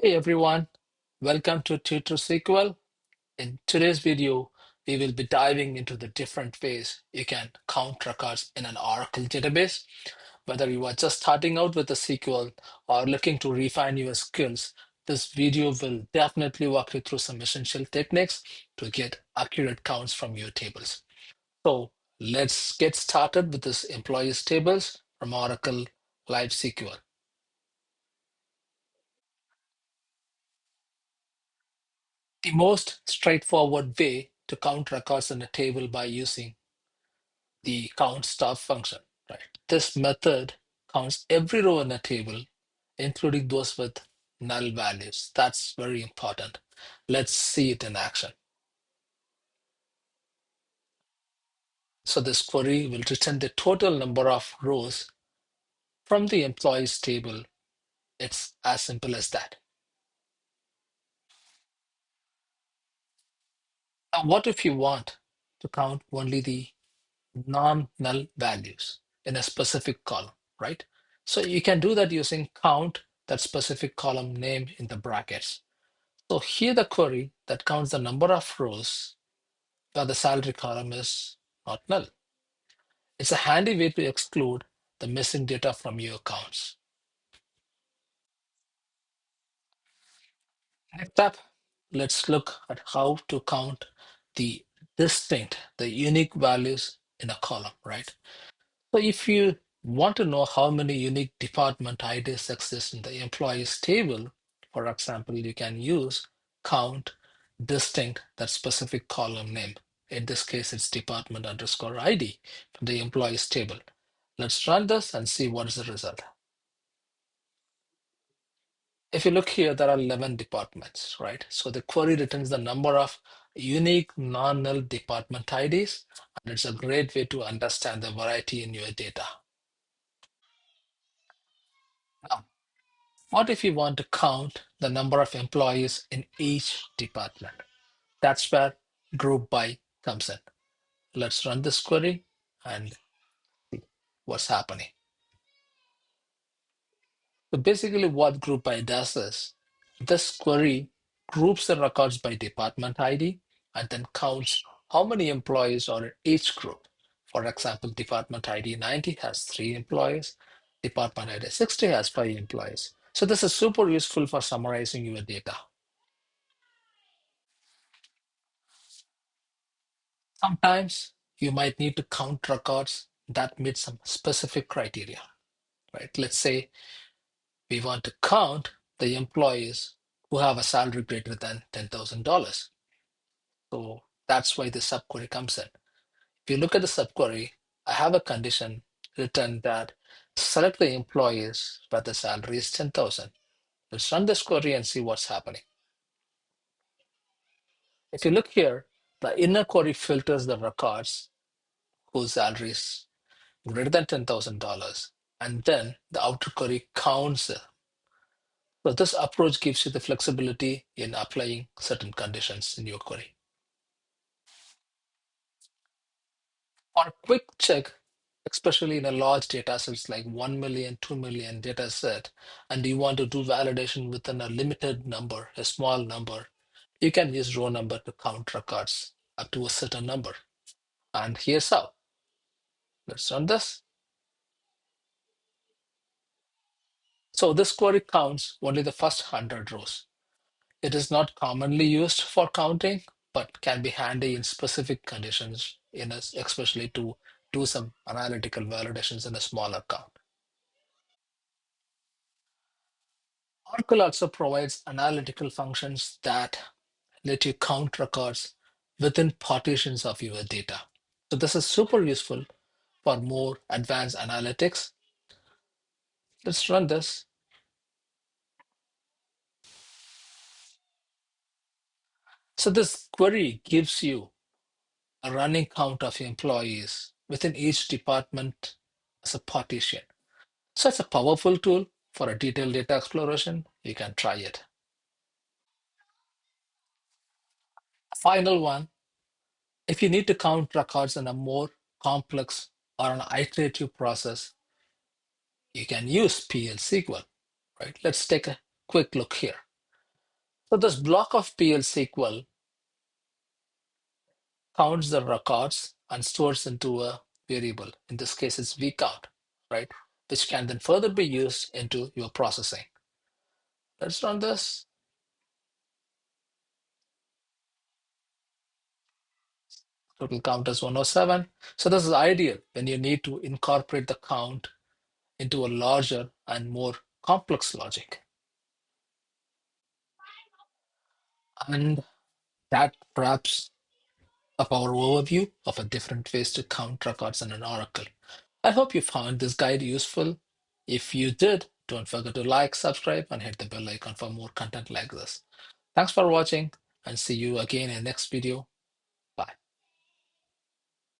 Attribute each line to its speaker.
Speaker 1: Hey everyone, welcome to TutorSQL. In today's video, we will be diving into the different ways you can count records in an Oracle database. Whether you are just starting out with the SQL or looking to refine your skills, this video will definitely walk you through some essential techniques to get accurate counts from your tables. So let's get started with this employees tables from Oracle LiveSQL. The most straightforward way to count records in a table by using the count star function, right? This method counts every row in a table, including those with null values. That's very important. Let's see it in action. So this query will return the total number of rows from the employees table. It's as simple as that. Now, what if you want to count only the non-null values in a specific column, right? So you can do that using count that specific column name in the brackets. So here the query that counts the number of rows where the salary column is not null. It's a handy way to exclude the missing data from your accounts. Next up, let's look at how to count the the unique values in a column, right? So if you want to know how many unique department IDs exist in the employees table, for example, you can use count distinct that specific column name. In this case, it's department underscore ID from the employees table. Let's run this and see what is the result. If you look here, there are 11 departments, right? So the query returns the number of unique non-null department IDs, and it's a great way to understand the variety in your data. Now, what if you want to count the number of employees in each department? That's where group by comes in. Let's run this query and see what's happening. So basically what group by does is this query groups the records by department ID and then counts how many employees are in each group. For example, department ID 90 has 3 employees, department ID 60 has 5 employees. So this is super useful for summarizing your data. Sometimes you might need to count records that meet some specific criteria, right? Let's say we want to count the employees who have a salary greater than $10,000. So that's why the subquery comes in. If you look at the subquery, I have a condition written that select the employees where the salary is 10,000. Let's run this query and see what's happening. If you look here, the inner query filters the records whose salary is greater than $10,000, and then the outer query counts it. So this approach gives you the flexibility in applying certain conditions in your query. For a quick check, especially in a large data sets like 1 million, 2 million data set, and you want to do validation within a limited number, a small number, you can use row number to count records up to a certain number. And here's how. Let's run this. So this query counts only the first 100 rows. It is not commonly used for counting, but can be handy in specific conditions, especially to do some analytical validations in a smaller count. Oracle also provides analytical functions that let you count records within partitions of your data. So this is super useful for more advanced analytics. Let's run this. So this query gives you a running count of employees within each department as a partition. So it's a powerful tool for a detailed data exploration. You can try it. Final one, if you need to count records in a more complex or an iterative process, you can use PL SQL, right? Let's take a quick look here. So this block of PL SQL counts the records and stores into a variable. In this case, it's vcount, right? Which can then further be used into your processing. Let's run this. Total count is 107. So this is ideal when you need to incorporate the count into a larger and more complex logic. And that wraps up our overview of a different ways to count records in an Oracle. I hope you found this guide useful. If you did, don't forget to like, subscribe, and hit the bell icon for more content like this. Thanks for watching, and see you again in the next video.